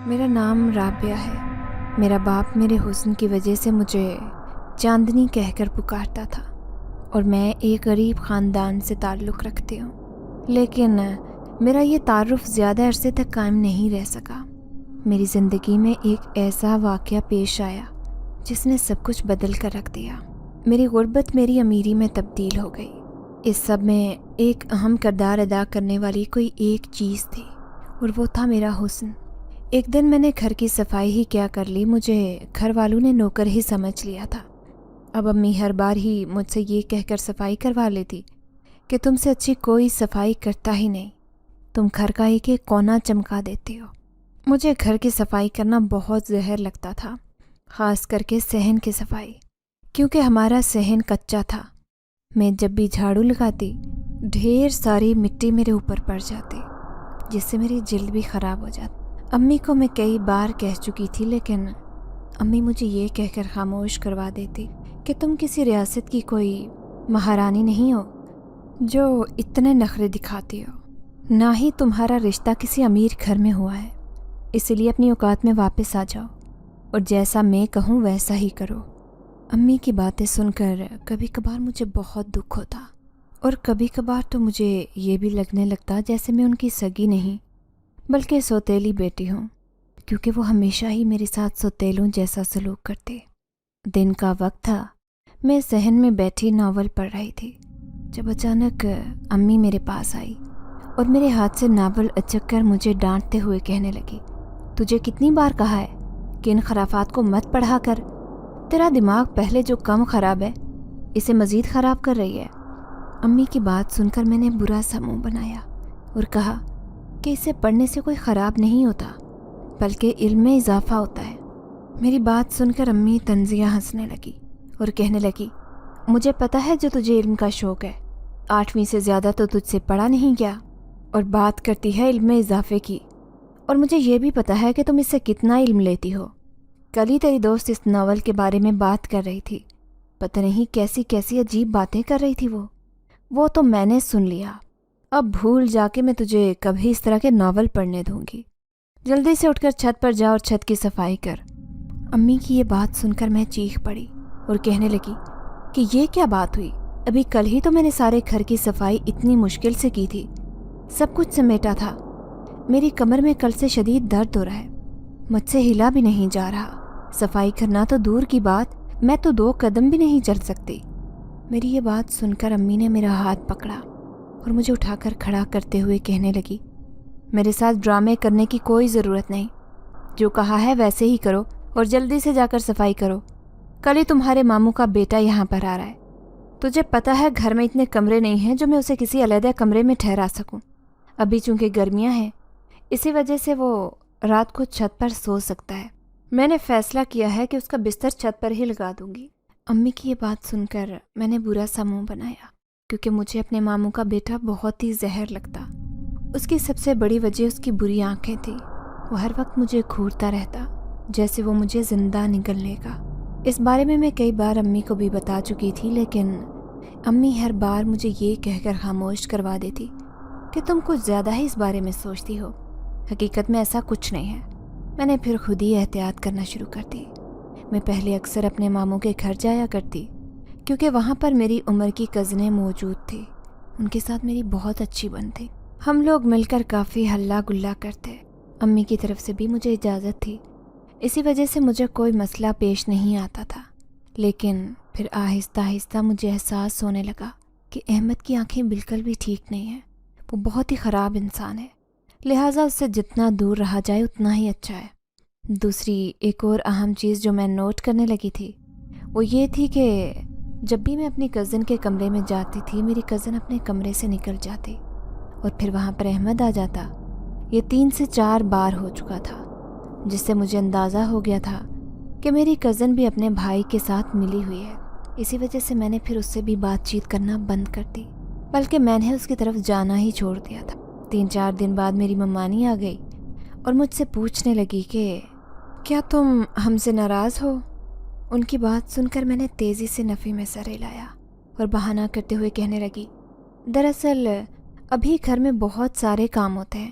میرا نام رابعہ ہے۔ میرا باپ میرے حسن کی وجہ سے مجھے چاندنی کہہ کر پکارتا تھا اور میں ایک غریب خاندان سے تعلق رکھتی ہوں، لیکن میرا یہ تعارف زیادہ عرصے تک قائم نہیں رہ سکا۔ میری زندگی میں ایک ایسا واقعہ پیش آیا جس نے سب کچھ بدل کر رکھ دیا۔ میری غربت میری امیری میں تبدیل ہو گئی۔ اس سب میں ایک اہم کردار ادا کرنے والی کوئی ایک چیز تھی اور وہ تھا میرا حسن۔ ایک دن میں نے گھر کی صفائی ہی کیا کر لی، مجھے گھر والوں نے نوکر ہی سمجھ لیا تھا۔ اب امی ہر بار ہی مجھ سے یہ کہہ کر صفائی کروا لیتی کہ تم سے اچھی کوئی صفائی کرتا ہی نہیں، تم گھر کا ایک ایک کونا چمکا دیتی ہو۔ مجھے گھر کی صفائی کرنا بہت زہر لگتا تھا، خاص کر کے صحن کی صفائی، کیونکہ ہمارا صحن کچا تھا۔ میں جب بھی جھاڑو لگاتی ڈھیر ساری مٹی میرے اوپر پڑ جاتی، جس سے میری جلد بھی خراب ہو جاتی۔ امی کو میں کئی بار کہہ چکی تھی، لیکن امی مجھے یہ کہہ کر خاموش کروا دیتی کہ تم کسی ریاست کی کوئی مہارانی نہیں ہو جو اتنے نخرے دکھاتی ہو، نہ ہی تمہارا رشتہ کسی امیر گھر میں ہوا ہے، اسی لیے اپنی اوقات میں واپس آ جاؤ اور جیسا میں کہوں ویسا ہی کرو۔ امی کی باتیں سن کر کبھی کبھار مجھے بہت دکھ ہوتا اور کبھی کبھار تو مجھے یہ بھی لگنے لگتا جیسے میں ان کی سگی نہیں بلکہ سوتیلی بیٹی ہوں، کیونکہ وہ ہمیشہ ہی میرے ساتھ سوتیلوں جیسا سلوک کرتے۔ دن کا وقت تھا، میں صحن میں بیٹھی ناول پڑھ رہی تھی جب اچانک امی میرے پاس آئی اور میرے ہاتھ سے ناول اچک کر مجھے ڈانٹتے ہوئے کہنے لگی، تجھے کتنی بار کہا ہے کہ ان خرافات کو مت پڑھا کر، تیرا دماغ پہلے جو کم خراب ہے اسے مزید خراب کر رہی ہے۔ امی کی بات سن کر میں نے برا سا منہ بنایا اور کہا کہ اسے پڑھنے سے کوئی خراب نہیں ہوتا بلکہ علم میں اضافہ ہوتا ہے۔ میری بات سن کر امی طنزیہ ہنسنے لگی اور کہنے لگی، مجھے پتہ ہے جو تجھے علم کا شوق ہے، 8ویں سے زیادہ تو تجھ سے پڑھا نہیں گیا اور بات کرتی ہے علم میں اضافے کی، اور مجھے یہ بھی پتہ ہے کہ تم اس سے کتنا علم لیتی ہو۔ کل ہی تیری دوست اس ناول کے بارے میں بات کر رہی تھی، پتہ نہیں کیسی کیسی عجیب باتیں کر رہی تھی وہ تو میں نے سن لیا۔ اب بھول جا کے میں تجھے کبھی اس طرح کے ناول پڑھنے دوں گی۔ جلدی سے اٹھ کر چھت پر جا اور چھت کی صفائی کر۔ امی کی یہ بات سن کر میں چیخ پڑی اور کہنے لگی کہ یہ کیا بات ہوئی، ابھی کل ہی تو میں نے سارے گھر کی صفائی اتنی مشکل سے کی تھی، سب کچھ سمیٹا تھا، میری کمر میں کل سے شدید درد ہو رہا ہے، مجھ سے ہلا بھی نہیں جا رہا، صفائی کرنا تو دور کی بات، میں تو 2 قدم بھی نہیں چل سکتی۔ میری یہ بات سن کر امی نے میرا ہاتھ پکڑا اور مجھے اٹھا کر کھڑا کرتے ہوئے کہنے لگی، میرے ساتھ ڈرامے کرنے کی کوئی ضرورت نہیں، جو کہا ہے ویسے ہی کرو اور جلدی سے جا کر صفائی کرو، کل ہی تمہارے ماموں کا بیٹا یہاں پر آ رہا ہے، تجھے پتہ ہے گھر میں اتنے کمرے نہیں ہیں جو میں اسے کسی علیحدہ کمرے میں ٹھہرا سکوں، ابھی چونکہ گرمیاں ہیں اسی وجہ سے وہ رات کو چھت پر سو سکتا ہے، میں نے فیصلہ کیا ہے کہ اس کا بستر چھت پر ہی لگا دوں گی۔ امی کی یہ بات سن کر میں نے برا سا منہ بنایا، کیونکہ مجھے اپنے ماموں کا بیٹا بہت ہی زہر لگتا۔ اس کی سب سے بڑی وجہ اس کی بری آنکھیں تھی، وہ ہر وقت مجھے گھورتا رہتا جیسے وہ مجھے زندہ نگل لے گا۔ اس بارے میں کئی بار امی کو بھی بتا چکی تھی، لیکن امی ہر بار مجھے یہ کہہ کر خاموش کروا دیتی کہ تم کچھ زیادہ ہی اس بارے میں سوچتی ہو، حقیقت میں ایسا کچھ نہیں ہے۔ میں نے پھر خود ہی احتیاط کرنا شروع کر دی۔ میں پہلے اکثر اپنے ماموں کے گھر جایا کرتی، کیونکہ وہاں پر میری عمر کی کزنیں موجود تھیں، ان کے ساتھ میری بہت اچھی بن تھی، ہم لوگ مل کر کافی ہلا گلا کرتے۔ امی کی طرف سے بھی مجھے اجازت تھی، اسی وجہ سے مجھے کوئی مسئلہ پیش نہیں آتا تھا، لیکن پھر آہستہ آہستہ مجھے احساس ہونے لگا کہ احمد کی آنکھیں بالکل بھی ٹھیک نہیں ہیں، وہ بہت ہی خراب انسان ہے، لہٰذا اس سے جتنا دور رہا جائے اتنا ہی اچھا ہے۔ دوسری ایک اور اہم چیز جو میں نوٹ کرنے لگی تھی وہ یہ تھی کہ جب بھی میں اپنی کزن کے کمرے میں جاتی تھی، میری کزن اپنے کمرے سے نکل جاتی اور پھر وہاں پر احمد آ جاتا۔ یہ 3 سے 4 بار ہو چکا تھا، جس سے مجھے اندازہ ہو گیا تھا کہ میری کزن بھی اپنے بھائی کے ساتھ ملی ہوئی ہے۔ اسی وجہ سے میں نے پھر اس سے بھی بات چیت کرنا بند کر دی، بلکہ میں نے اس کی طرف جانا ہی چھوڑ دیا تھا۔ 3-4 دن بعد میری ممانی آ گئی اور مجھ سے پوچھنے لگی کہ کیا تم ہم سے ناراض ہو؟ ان کی بات سن کر میں نے تیزی سے نفی میں سر ہلایا اور بہانہ کرتے ہوئے کہنے لگی، دراصل ابھی گھر میں بہت سارے کام ہوتے ہیں،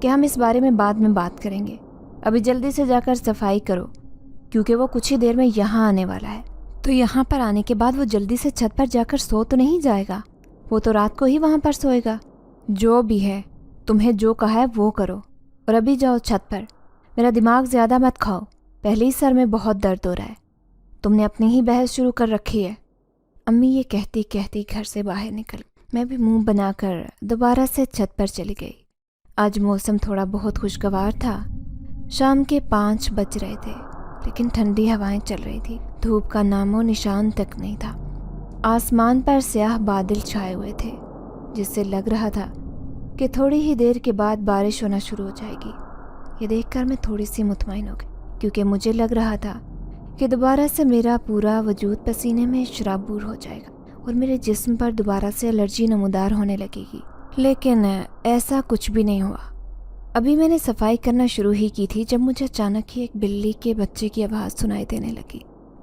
کہ ہم اس بارے میں بعد میں بات کریں گے. ابھی جلدی سے جا کر صفائی کرو کیونکہ وہ کچھ ہی دیر میں یہاں آنے والا ہے. تو یہاں پر آنے کے بعد وہ جلدی سے چھت پر جا کر سو تو نہیں جائے گا؟ وہ تو رات کو ہی وہاں پر سوئے گا. جو بھی ہے تمہیں جو کہا ہے وہ کرو اور ابھی جاؤ چھت پر. میرا دماغ زیادہ مت کھاؤ، پہلے ہی سر میں بہت درد ہو رہا ہے. تم نے اپنی ہی بحث شروع کر رکھی ہے. امی یہ کہتی کہتی گھر سے باہر نکل. میں بھی منہ بنا کر دوبارہ سے چھت پر چلی گئی. آج موسم تھوڑا بہت خوشگوار تھا. شام کے 5 بج رہے تھے لیکن ٹھنڈی ہوائیں چل رہی تھی. دھوپ کا نام و نشان تک نہیں تھا. آسمان پر سیاہ بادل چھائے ہوئے تھے جس سے لگ رہا تھا کہ تھوڑی ہی دیر کے بعد بارش ہونا شروع ہو جائے گی. یہ دیکھ کر میں تھوڑی سی مطمئن ہو گئی کیونکہ مجھے لگ رہا تھا کہ دوبارہ سے میرا پورا وجود پسینے میں شرابور ہو جائے گا اور میرے جسم پر دوبارہ سے الرجی نمودار ہونے لگے گی. لیکن ایسا کچھ بھی نہیں ہوا. ابھی میں نے صفائی کرنا شروع ہی کی تھی جب مجھے اچانک ہی ایک بلی کے بچے کی آواز سنائی دینے لگی.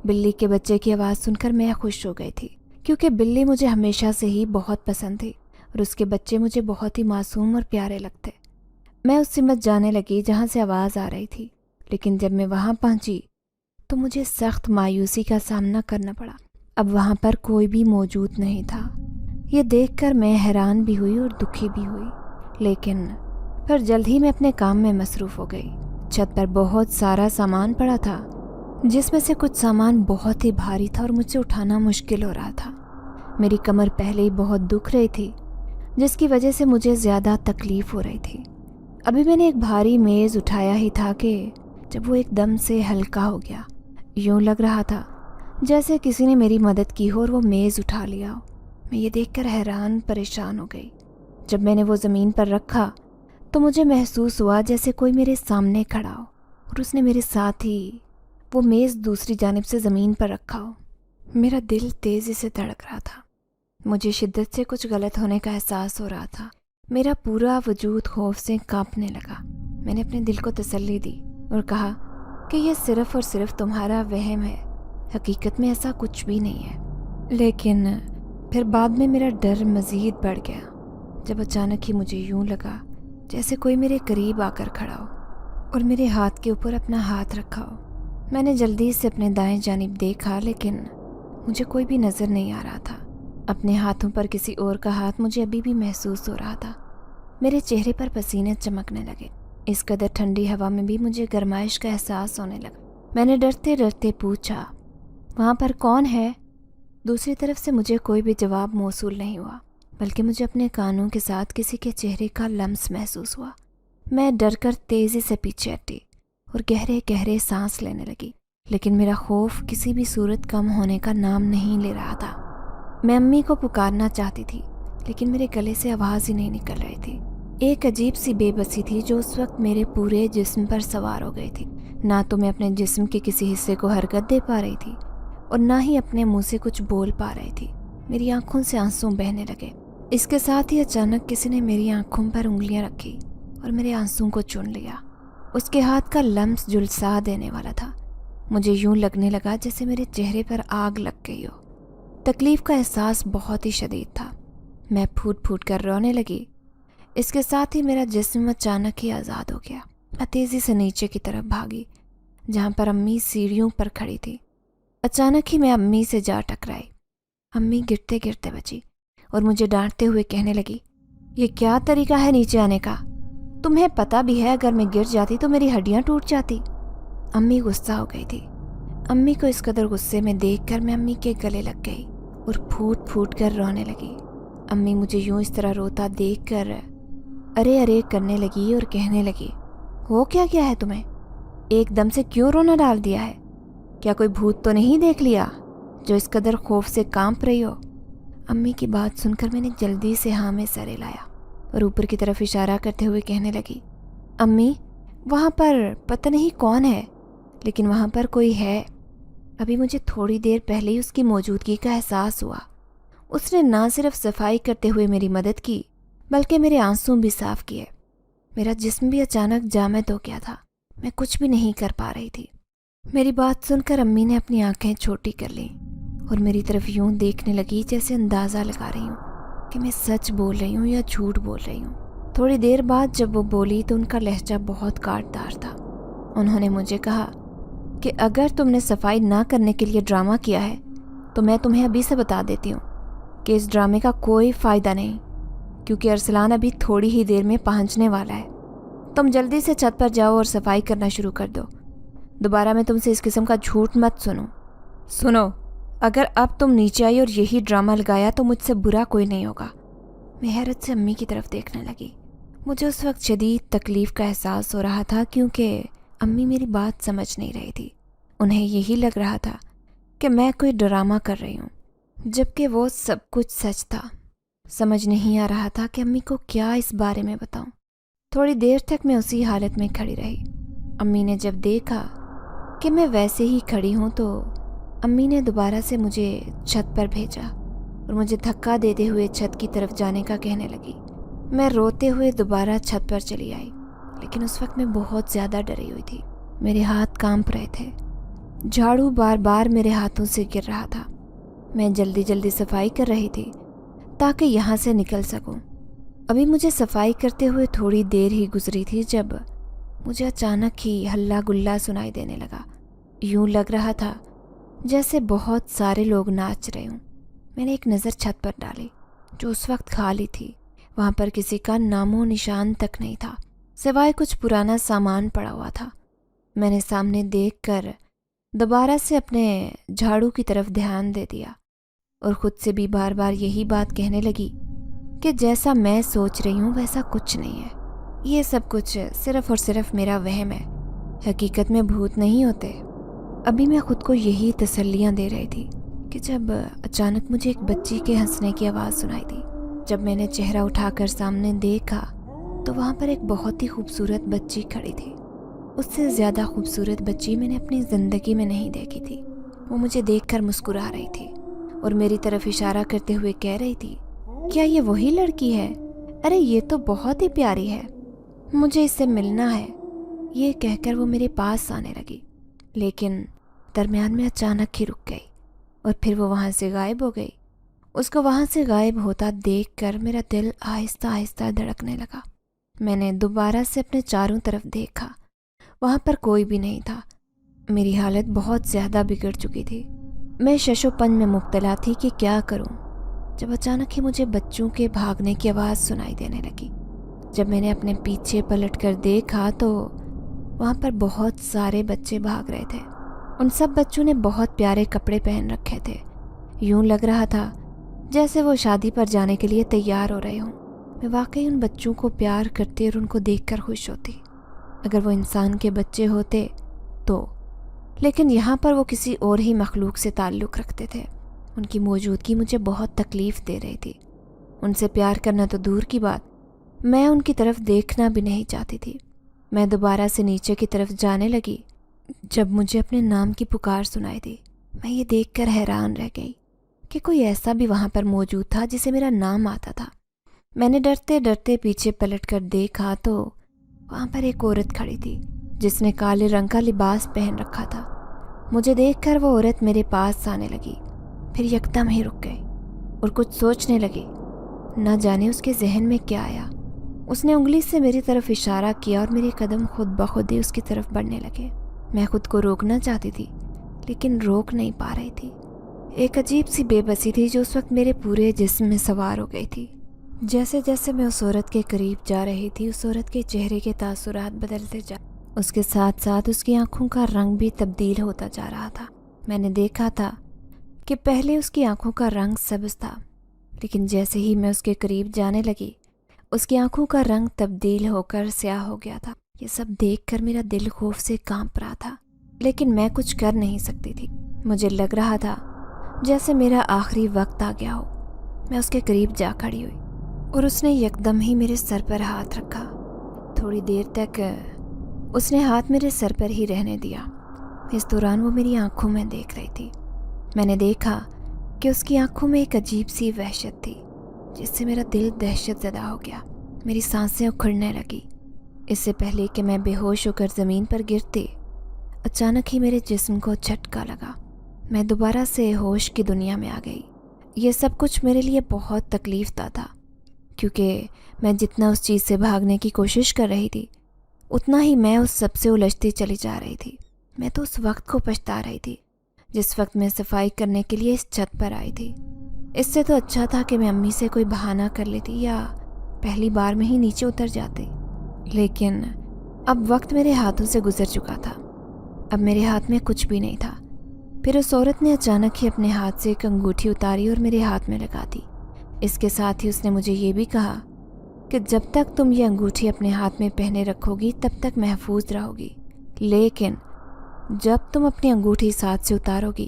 بلی کے بچے کی آواز سن کر میں خوش ہو گئی تھی کیونکہ بلی مجھے ہمیشہ سے ہی بہت پسند تھی اور اس کے بچے مجھے بہت ہی معصوم اور پیارے لگتے. میں اس سمت جانے لگی جہاں سے آواز آ رہی تھی، لیکن جب میں وہاں پہنچی تو مجھے سخت مایوسی کا سامنا کرنا پڑا. اب وہاں پر کوئی بھی موجود نہیں تھا. یہ دیکھ کر میں حیران بھی ہوئی اور دکھی بھی ہوئی، لیکن پھر جلد ہی میں اپنے کام میں مصروف ہو گئی. چھت پر بہت سارا سامان پڑا تھا جس میں سے کچھ سامان بہت ہی بھاری تھا اور مجھ سے اٹھانا مشکل ہو رہا تھا. میری کمر پہلے ہی بہت دکھ رہی تھی جس کی وجہ سے مجھے زیادہ تکلیف ہو رہی تھی. ابھی میں نے ایک بھاری میز اٹھایا ہی تھا کہ جب وہ ایک دم سے ہلکا ہو گیا. یوں لگ رہا تھا جیسے کسی نے میری مدد کی ہو اور وہ میز اٹھا لیا ہو. میں یہ دیکھ کر حیران پریشان ہو گئی. جب میں نے وہ زمین پر رکھا تو مجھے محسوس ہوا جیسے کوئی میرے سامنے کھڑا ہو اور اس نے میرے ساتھ ہی وہ میز دوسری جانب سے زمین پر رکھا ہو. میرا دل تیزی سے دھڑک رہا تھا. مجھے شدت سے کچھ غلط ہونے کا احساس ہو رہا تھا. میرا پورا وجود خوف سے کانپنے لگا. میں نے اپنے دل کو تسلی دی اور کہا کہ یہ صرف اور صرف تمہارا وہم ہے، حقیقت میں ایسا کچھ بھی نہیں ہے. لیکن پھر بعد میں میرا ڈر مزید بڑھ گیا جب اچانک ہی مجھے یوں لگا جیسے کوئی میرے قریب آ کر کھڑا ہو اور میرے ہاتھ کے اوپر اپنا ہاتھ رکھا ہو. میں نے جلدی سے اپنے دائیں جانب دیکھا لیکن مجھے کوئی بھی نظر نہیں آ رہا تھا. اپنے ہاتھوں پر کسی اور کا ہاتھ مجھے ابھی بھی محسوس ہو رہا تھا. میرے چہرے پر پسینے چمکنے لگے. اس قدر ٹھنڈی ہوا میں بھی مجھے گرمائش کا احساس ہونے لگا. میں نے ڈرتے ڈرتے پوچھا، وہاں پر کون ہے؟ دوسری طرف سے مجھے کوئی بھی جواب موصول نہیں ہوا بلکہ مجھے اپنے کانوں کے ساتھ کسی کے چہرے کا لمس محسوس ہوا. میں ڈر کر تیزی سے پیچھے ہٹی اور گہرے گہرے سانس لینے لگی، لیکن میرا خوف کسی بھی صورت کم ہونے کا نام نہیں لے رہا تھا. میں امی کو پکارنا چاہتی تھی لیکن میرے گلے سے آواز ہی نہیں نکل رہی تھی. ایک عجیب سی بے بسی تھی جو اس وقت میرے پورے جسم پر سوار ہو گئی تھی. نہ تو میں اپنے جسم کے کسی حصے کو حرکت دے پا رہی تھی اور نہ ہی اپنے منہ سے کچھ بول پا رہی تھی. میری آنکھوں سے آنسو بہنے لگے. اس کے ساتھ ہی اچانک کسی نے میری آنکھوں پر انگلیاں رکھی اور میرے آنسوں کو چن لیا. اس کے ہاتھ کا لمس جھلسا دینے والا تھا. مجھے یوں لگنے لگا جیسے میرے چہرے پر آگ لگ گئی ہو. تکلیف کا احساس بہت ہی شدید تھا. میں پھوٹ پھوٹ کر رونے لگی. اس کے ساتھ ہی میرا جسم اچانک ہی آزاد ہو گیا. میں تیزی سے نیچے کی طرف بھاگی جہاں پر امی سیڑھیوں پر کھڑی تھی. اچانک ہی میں امی سے جا ٹکرائی. امی گرتے گرتے بچی اور مجھے ڈانٹتے ہوئے کہنے لگی، یہ کیا طریقہ ہے نیچے آنے کا؟ تمہیں پتہ بھی ہے اگر میں گر جاتی تو میری ہڈیاں ٹوٹ جاتی. امی غصہ ہو گئی تھی. امی کو اس قدر غصے میں دیکھ کر میں امی کے گلے لگ گئی اور پھوٹ پھوٹ کر رونے لگی. امی مجھے یوں اس طرح روتا دیکھ کر ارے ارے کرنے لگی اور کہنے لگی، ہو کیا ہے تمہیں؟ ایک دم سے کیوں رونا ڈال دیا ہے؟ کیا کوئی بھوت تو نہیں دیکھ لیا جو اس قدر خوف سے کانپ رہی ہو؟ امی کی بات سن کر میں نے جلدی سے ہاں میں سر ہلایا اور اوپر کی طرف اشارہ کرتے ہوئے کہنے لگی، امی وہاں پر پتہ نہیں کون ہے لیکن وہاں پر کوئی ہے. ابھی مجھے تھوڑی دیر پہلے ہی اس کی موجودگی کا احساس ہوا. اس نے نہ صرف صفائی کرتے ہوئے میری مدد کی بلکہ میرے آنسو بھی صاف کیے. میرا جسم بھی اچانک جامد ہو گیا تھا. میں کچھ بھی نہیں کر پا رہی تھی. میری بات سن کر امی نے اپنی آنکھیں چھوٹی کر لیں اور میری طرف یوں دیکھنے لگی جیسے اندازہ لگا رہی ہوں کہ میں سچ بول رہی ہوں یا جھوٹ بول رہی ہوں. تھوڑی دیر بعد جب وہ بولی تو ان کا لہجہ بہت کاٹدار تھا۔ انہوں نے مجھے کہا کہ اگر تم نے صفائی نہ کرنے کے لیے ڈرامہ کیا ہے تو میں تمہیں ابھی سے بتا دیتی ہوں کہ اس ڈرامے کا کوئی فائدہ نہیں، کیونکہ ارسلان ابھی تھوڑی ہی دیر میں پہنچنے والا ہے۔ تم جلدی سے چھت پر جاؤ اور صفائی کرنا شروع کر دو۔ دوبارہ میں تم سے اس قسم کا جھوٹ مت سنو، اگر اب تم نیچے آئی اور یہی ڈرامہ لگایا تو مجھ سے برا کوئی نہیں ہوگا۔ میں حیرت سے امی کی طرف دیکھنے لگی۔ مجھے اس وقت شدید تکلیف کا احساس ہو رہا تھا، کیونکہ امی میری بات سمجھ نہیں رہی تھی۔ انہیں یہی لگ رہا تھا کہ میں کوئی ڈرامہ کر رہی ہوں، جبکہ وہ سب کچھ سچ تھا۔ سمجھ نہیں آ رہا تھا کہ امی کو کیا اس بارے میں بتاؤں۔ تھوڑی دیر تک میں اسی حالت میں کھڑی رہی۔ امی نے جب دیکھا کہ میں ویسے ہی کھڑی ہوں تو امی نے دوبارہ سے مجھے چھت پر بھیجا اور مجھے دھکا دیتے ہوئے چھت کی طرف جانے کا کہنے لگی۔ میں روتے ہوئے دوبارہ چھت پر چلی آئی، لیکن اس وقت میں بہت زیادہ ڈری ہوئی تھی۔ میرے ہاتھ کانپ رہے تھے، جھاڑو بار بار میرے ہاتھوں سے گر رہا تھا۔ میں جلدی جلدی صفائی کر رہی تھی تاکہ یہاں سے نکل سکوں۔ ابھی مجھے صفائی کرتے ہوئے تھوڑی دیر ہی گزری تھی جب مجھے اچانک ہی ہلا گلا سنائی دینے لگا۔ یوں لگ رہا تھا جیسے بہت سارے لوگ ناچ رہے ہوں۔ میں نے ایک نظر چھت پر ڈالی جو اس وقت خالی تھی۔ وہاں پر کسی کا نام و نشان تک نہیں تھا، سوائے کچھ پرانا سامان پڑا ہوا تھا۔ میں نے سامنے دیکھ کر دوبارہ سے اپنے جھاڑو کی طرف دھیان دے دیا اور خود سے بھی بار بار یہی بات کہنے لگی کہ جیسا میں سوچ رہی ہوں ویسا کچھ نہیں ہے۔ یہ سب کچھ صرف اور صرف میرا وہم ہے، حقیقت میں بھوت نہیں ہوتے۔ ابھی میں خود کو یہی تسلیاں دے رہی تھی کہ جب اچانک مجھے ایک بچی کے ہنسنے کی آواز سنائی دی۔ جب میں نے چہرہ اٹھا کر سامنے دیکھا تو وہاں پر ایک بہت ہی خوبصورت بچی کھڑی تھی۔ اس سے زیادہ خوبصورت بچی میں نے اپنی زندگی میں نہیں دیکھی تھی۔ وہ مجھے دیکھ کر مسکرا رہی تھی اور میری طرف اشارہ کرتے ہوئے کہہ رہی تھی، کیا یہ وہی لڑکی ہے؟ ارے یہ تو بہت ہی پیاری ہے، مجھے اس سے ملنا ہے۔ یہ کہہ کر وہ میرے پاس آنے لگی، لیکن درمیان میں اچانک ہی رک گئی اور پھر وہ وہاں سے غائب ہو گئی۔ اس کو وہاں سے غائب ہوتا دیکھ کر میرا دل آہستہ آہستہ دھڑکنے لگا۔ میں نے دوبارہ سے اپنے چاروں طرف دیکھا، وہاں پر کوئی بھی نہیں تھا۔ میری حالت بہت زیادہ بگڑ چکی تھی۔ میں شش و پنج میں مبتلا تھی کہ کیا کروں، جب اچانک ہی مجھے بچوں کے بھاگنے کی آواز سنائی دینے لگی۔ جب میں نے اپنے پیچھے پلٹ کر دیکھا تو وہاں پر بہت سارے بچے بھاگ رہے تھے۔ ان سب بچوں نے بہت پیارے کپڑے پہن رکھے تھے، یوں لگ رہا تھا جیسے وہ شادی پر جانے کے لیے تیار ہو رہے ہوں۔ میں واقعی ان بچوں کو پیار کرتی اور ان کو دیکھ کر خوش ہوتی، اگر وہ انسان کے بچے ہوتے تو، لیکن یہاں پر وہ کسی اور ہی مخلوق سے تعلق رکھتے تھے۔ ان کی موجودگی مجھے بہت تکلیف دے رہی تھی۔ ان سے پیار کرنا تو دور کی بات، میں ان کی طرف دیکھنا بھی نہیں چاہتی تھی۔ میں دوبارہ سے نیچے کی طرف جانے لگی جب مجھے اپنے نام کی پکار سنائی دی۔ میں یہ دیکھ کر حیران رہ گئی کہ کوئی ایسا بھی وہاں پر موجود تھا جسے میرا نام آتا تھا۔ میں نے ڈرتے ڈرتے پیچھے پلٹ کر دیکھا تو وہاں پر ایک عورت کھڑی تھی جس نے کالے رنگ کا لباس پہن رکھا تھا۔ مجھے دیکھ کر وہ عورت میرے پاس آنے لگی، پھر یکدم ہی رک گئی اور کچھ سوچنے لگی۔ نہ جانے اس کے ذہن میں کیا آیا، اس نے انگلی سے میری طرف اشارہ کیا اور میرے قدم خود بخود ہی اس کی طرف بڑھنے لگے۔ میں خود کو روکنا چاہتی تھی لیکن روک نہیں پا رہی تھی۔ ایک عجیب سی بے بسی تھی جو اس وقت میرے پورے جسم میں سوار ہو گئی تھی۔ جیسے جیسے میں اس عورت کے قریب جا رہی تھی، اس عورت کے چہرے کے تاثرات بدلتے اس کے ساتھ ساتھ اس کی آنکھوں کا رنگ بھی تبدیل ہوتا جا رہا تھا۔ میں نے دیکھا تھا کہ پہلے اس کی آنکھوں کا رنگ سبز تھا، لیکن جیسے ہی میں اس کے قریب جانے لگی اس کی آنکھوں کا رنگ تبدیل ہو کر سیاہ ہو گیا تھا۔ یہ سب دیکھ کر میرا دل خوف سے کانپ رہا تھا، لیکن میں کچھ کر نہیں سکتی تھی۔ مجھے لگ رہا تھا جیسے میرا آخری وقت آ گیا ہو۔ میں اس کے قریب جا کھڑی ہوئی اور اس نے یکدم ہی میرے سر پر ہاتھ رکھا۔ تھوڑی دیر تک اس نے ہاتھ میرے سر پر ہی رہنے دیا۔ اس دوران وہ میری آنکھوں میں دیکھ رہی تھی۔ میں نے دیکھا کہ اس کی آنکھوں میں ایک عجیب سی وحشت تھی جس سے میرا دل دہشت زدہ ہو گیا۔ میری سانسیں اکھڑنے لگی۔ اس سے پہلے کہ میں بے ہوش ہو کر زمین پر گرتی، اچانک ہی میرے جسم کو جھٹکا لگا۔ میں دوبارہ سے ہوش کی دنیا میں آ گئی۔ یہ سب کچھ میرے لیے بہت تکلیف دہ تھا، کیونکہ میں جتنا اس چیز سے بھاگنے کی کوشش کر رہی تھی اتنا ہی میں اس سب سے الجھتی چلی جا رہی تھی۔ میں تو اس وقت کو پچھتا رہی تھی جس وقت میں صفائی کرنے کے لیے اس چھت پر آئی تھی۔ اس سے تو اچھا تھا کہ میں امی سے کوئی بہانہ کر لیتی یا پہلی بار میں ہی نیچے اتر جاتی، لیکن اب وقت میرے ہاتھوں سے گزر چکا تھا۔ اب میرے ہاتھ میں کچھ بھی نہیں تھا۔ پھر اس عورت نے اچانک ہی اپنے ہاتھ سے ایک انگوٹھی اتاری اور میرے ہاتھ میں لگا دی۔ اس کے ساتھ ہی اس نے مجھے یہ بھی کہا کہ جب تک تم یہ انگوٹھی اپنے ہاتھ میں پہنے رکھو گی تب تک محفوظ رہو گی، لیکن جب تم اپنی انگوٹھی ساتھ سے اتارو گی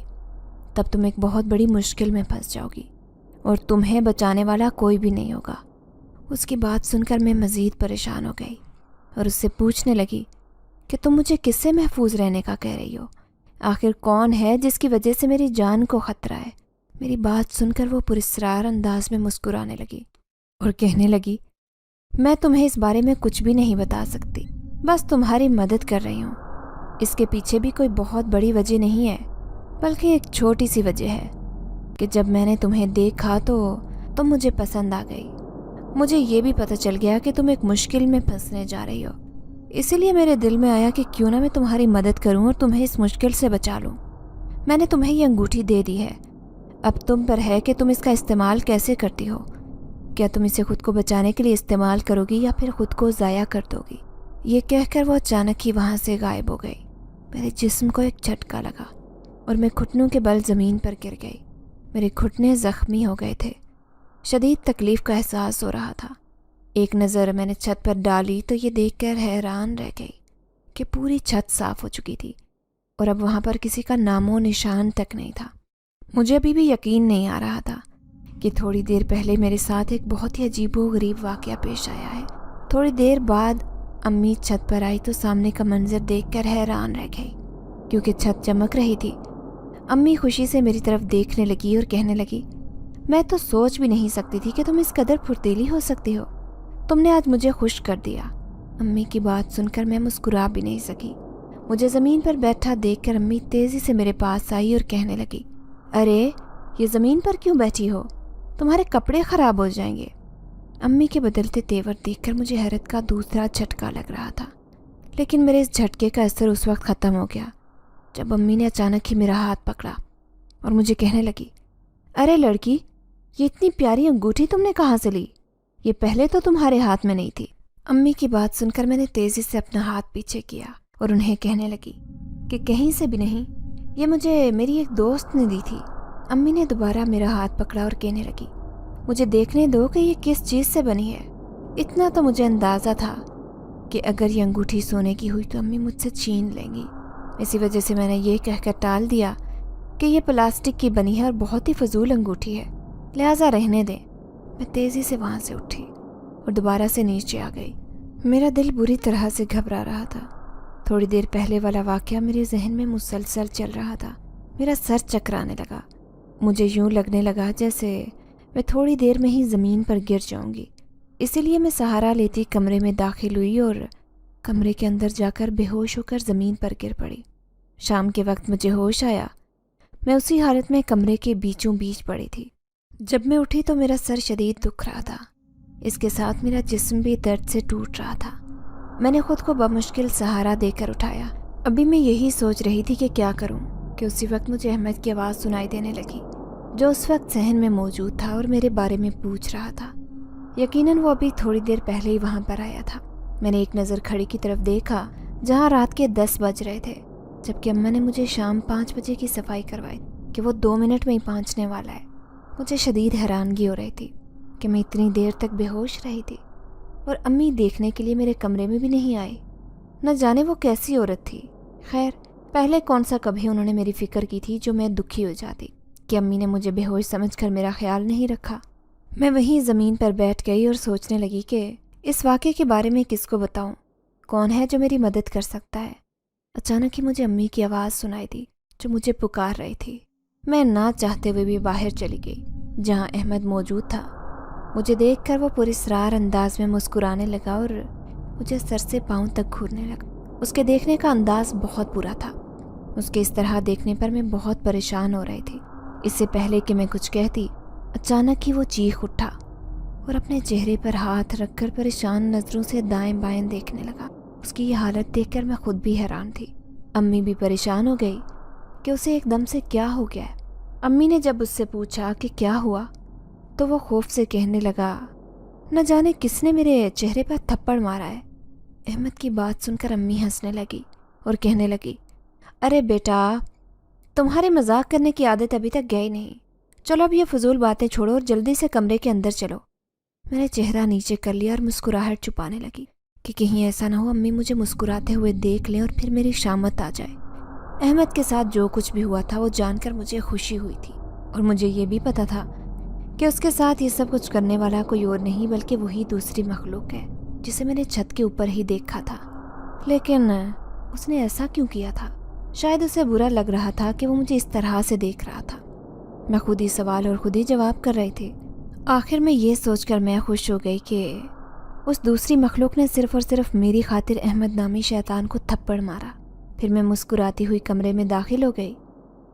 تب تم ایک بہت بڑی مشکل میں پھنس جاؤ گی اور تمہیں بچانے والا کوئی بھی نہیں ہوگا۔ اس کی بات سن کر میں مزید پریشان ہو گئی اور اس سے پوچھنے لگی کہ تم مجھے کس سے محفوظ رہنے کا کہہ رہی ہو؟ آخر کون ہے جس کی وجہ سے میری جان کو خطرہ ہے؟ میری بات سن کر وہ پراسرار انداز میں مسکرانے لگی اور کہنے لگی، میں تمہیں اس بارے میں کچھ بھی نہیں بتا سکتی، بس تمہاری مدد کر رہی ہوں۔ اس کے پیچھے بھی کوئی بہت بڑی وجہ نہیں ہے، بلکہ ایک چھوٹی سی وجہ ہے کہ جب میں نے تمہیں دیکھا تو تم مجھے پسند آ گئی۔ مجھے یہ بھی پتہ چل گیا کہ تم ایک مشکل میں پھنسنے جا رہی ہو، اسی لیے میرے دل میں آیا کہ کیوں نہ میں تمہاری مدد کروں اور تمہیں اس مشکل سے بچا لوں۔ میں نے تمہیں یہ انگوٹھی دے دی ہے، اب تم پر ہے کہ تم اس کا استعمال کیسے کرتی ہو۔ کیا تم اسے خود کو بچانے کے لیے استعمال کرو گی یا پھر خود کو ضائع کر دو گی؟ یہ کہہ کر وہ اچانک ہی وہاں سے غائب ہو گئی۔ میرے جسم کو ایک جھٹکا لگا اور میں گھٹنوں کے بل زمین پر گر گئی۔ میرے گھٹنے زخمی ہو گئے تھے، شدید تکلیف کا احساس ہو رہا تھا۔ ایک نظر میں نے چھت پر ڈالی تو یہ دیکھ کر حیران رہ گئی کہ پوری چھت صاف ہو چکی تھی اور اب وہاں پر کسی کا نام و نشان تک نہیں تھا۔ مجھے ابھی بھی یقین نہیں آ رہا تھا کہ تھوڑی دیر پہلے میرے ساتھ ایک بہت ہی عجیب و غریب واقعہ پیش آیا ہے۔ تھوڑی دیر بعد امی چھت پر آئی تو سامنے کا منظر دیکھ کر حیران رہ گئی کیونکہ چھت چمک رہی تھی۔ امی خوشی سے میری طرف دیکھنے لگی اور کہنے لگی، میں تو سوچ بھی نہیں سکتی تھی کہ تم اس قدر پھرتیلی ہو سکتی ہو، تم نے آج مجھے خوش کر دیا۔ امی کی بات سن کر میں مسکرا بھی نہیں سکی۔ مجھے زمین پر بیٹھا دیکھ کر امی تیزی سے میرے پاس آئی اور کہنے لگی، ارے یہ زمین پر کیوں بیٹھی ہو؟ تمہارے کپڑے خراب ہو جائیں گے۔ امی کے بدلتے تیور دیکھ کر مجھے حیرت کا دوسرا جھٹکا لگ رہا تھا، لیکن میرے اس جھٹکے کا اثر اس وقت ختم ہو گیا جب امی نے اچانک ہی میرا ہاتھ پکڑا اور مجھے کہنے لگی، ارے لڑکی، یہ اتنی پیاری انگوٹھی تم نے کہاں سے لی؟ یہ پہلے تو تمہارے ہاتھ میں نہیں تھی۔ امی کی بات سن کر میں نے تیزی سے اپنا ہاتھ پیچھے کیا اور انہیں کہنے لگی کہ کہیں سے بھی نہیں، یہ مجھے میری ایک دوست نے دی تھی۔ امی نے دوبارہ میرا ہاتھ پکڑا اور کہنے لگی، مجھے دیکھنے دو کہ یہ کس چیز سے بنی ہے۔ اتنا تو مجھے اندازہ تھا کہ اگر یہ انگوٹھی سونے کی ہوئی تو امی مجھ سے چھین لیں گی، اسی وجہ سے میں نے یہ کہہ کر ٹال دیا کہ یہ پلاسٹک کی بنی ہے اور بہت ہی فضول انگوٹھی ہے، لہٰذا رہنے دیں۔ میں تیزی سے وہاں سے اٹھی اور دوبارہ سے نیچے آ گئی۔ میرا دل بری طرح سے گھبرا رہا تھا۔ تھوڑی دیر پہلے والا واقعہ میرے ذہن میں مسلسل چل رہا تھا۔ میرا سر چکرانے لگا، مجھے یوں لگنے لگا جیسے میں تھوڑی دیر میں ہی زمین پر گر جاؤں گی۔ اسی لیے میں سہارا لیتی کمرے میں داخل ہوئی اور کمرے کے اندر جا کر بے ہوش ہو کر زمین پر گر پڑی۔ شام کے وقت مجھے ہوش آیا، میں اسی حالت میں کمرے کے بیچوں بیچ پڑی تھی۔ جب میں اٹھی تو میرا سر شدید دکھ رہا تھا، اس کے ساتھ میرا جسم بھی درد سے ٹوٹ رہا تھا۔ میں نے خود کو بمشکل سہارا دے کر اٹھایا۔ ابھی میں یہی سوچ رہی تھی کہ کیا کروں کہ اسی وقت مجھے احمد کی آواز سنائی دینے لگی، جو اس وقت صحن میں موجود تھا اور میرے بارے میں پوچھ رہا تھا۔ یقیناً وہ ابھی تھوڑی دیر پہلے ہی وہاں پر آیا تھا۔ میں نے ایک نظر کھڑی کی طرف دیکھا جہاں رات کے 10 بج رہے تھے، جبکہ اماں نے مجھے شام 5 بجے کی صفائی کروائی کہ وہ 2 منٹ میں ہی پہنچنے والا ہے۔ مجھے شدید حیرانگی ہو رہی تھی کہ میں اتنی دیر تک بے ہوش رہی تھی اور امی دیکھنے کے لیے میرے کمرے میں بھی نہیں آئی۔ نہ جانے وہ کیسی عورت تھی۔ خیر، پہلے کون سا کبھی انہوں نے میری فکر کی تھی جو میں دکھی ہو جاتی کہ امی نے مجھے بے ہوش سمجھ کر میرا خیال نہیں رکھا۔ میں وہیں زمین پر بیٹھ گئی اور سوچنے لگی کہ اس واقعے کے بارے میں کس کو بتاؤں، کون ہے جو میری مدد کر سکتا ہے۔ اچانک ہی مجھے امی کی آواز سنائی دی جو مجھے پکار رہی تھی۔ میں نہ چاہتے ہوئے بھی باہر چلی گئی جہاں احمد موجود تھا۔ مجھے دیکھ کر وہ پراسرار انداز میں مسکرانے لگا اور مجھے سر سے پاؤں تک گھورنے لگا۔ اس کے دیکھنے کا انداز بہت برا تھا۔ اس کے اس طرح دیکھنے پر میں بہت پریشان ہو رہی تھی۔ اس سے پہلے کہ میں کچھ کہتی، اچانک ہی وہ چیخ اٹھا اور اپنے چہرے پر ہاتھ رکھ کر پریشان نظروں سے دائیں بائیں دیکھنے لگا۔ اس کی یہ حالت دیکھ کر میں خود بھی حیران تھی۔ امی بھی پریشان ہو گئی کہ اسے ایک دم سے کیا ہو گیا ہے۔ امی نے جب اس سے پوچھا کہ کیا ہوا تو وہ خوف سے کہنے لگا، نہ جانے کس نے میرے چہرے پر تھپڑ مارا ہے۔ احمد کی بات سن کر امی ہنسنے لگی اور کہنے لگی، ارے بیٹا، تمہاری مذاق کرنے کی عادت ابھی تک گئی نہیں، چلو اب یہ فضول باتیں چھوڑو اور جلدی سے کمرے کے اندر چلو۔ میں نے چہرہ نیچے کر لیا اور مسکراہٹ چھپانے لگی کہ کہیں ایسا نہ ہو امی مجھے مسکراتے ہوئے دیکھ لیں اور پھر میری شامت آ جائے۔ احمد کے ساتھ جو کچھ بھی ہوا تھا وہ جان کر مجھے خوشی ہوئی تھی، اور مجھے یہ بھی پتا تھا کہ اس کے ساتھ یہ سب کچھ کرنے والا کوئی اور نہیں بلکہ وہی دوسری مخلوق ہے جسے میں نے چھت کے اوپر ہی دیکھا تھا۔ لیکن اس نے ایسا کیوں کیا تھا؟ شاید اسے برا لگ رہا تھا کہ وہ مجھے اس طرح سے دیکھ رہا تھا۔ میں خود ہی سوال اور خود ہی جواب کر رہی تھی۔ آخر میں یہ سوچ کر میں خوش ہو گئی کہ اس دوسری مخلوق نے صرف اور صرف میری خاطر احمد نامی شیطان کو تھپڑ مارا۔ پھر میں مسکراتی ہوئی کمرے میں داخل ہو گئی۔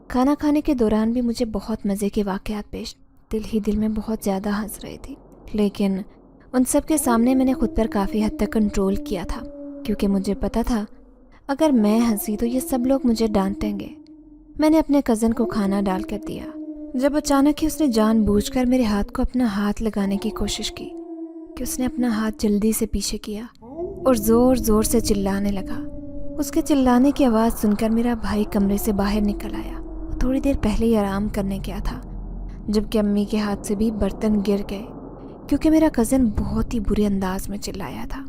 کھانا کھانے کے دوران بھی مجھے بہت مزے کے واقعات پیش، دل ہی دل میں بہت زیادہ ہنس رہی تھی، لیکن ان سب کے سامنے میں نے خود پر کافی حد تک کنٹرول کیا تھا، کیونکہ مجھے پتا تھا اگر میں ہنسی تو یہ سب لوگ مجھے ڈانٹیں گے۔ میں نے اپنے کزن کو کھانا ڈال کر دیا جب اچانک ہی اس نے جان بوجھ کر میرے ہاتھ کو اپنا ہاتھ لگانے کی کوشش کی کہ اس نے اپنا ہاتھ جلدی سے پیچھے کیا اور زور زور سے چلانے لگا۔ اس کے چلانے کی آواز سن کر میرا بھائی کمرے سے باہر نکل آیا۔ وہ تھوڑی دیر پہلے ہی آرام کرنے گیا تھا، جبکہ امی کے ہاتھ سے بھی برتن گر گئے کیونکہ میرا کزن بہت ہی برے انداز میں چلایا تھا۔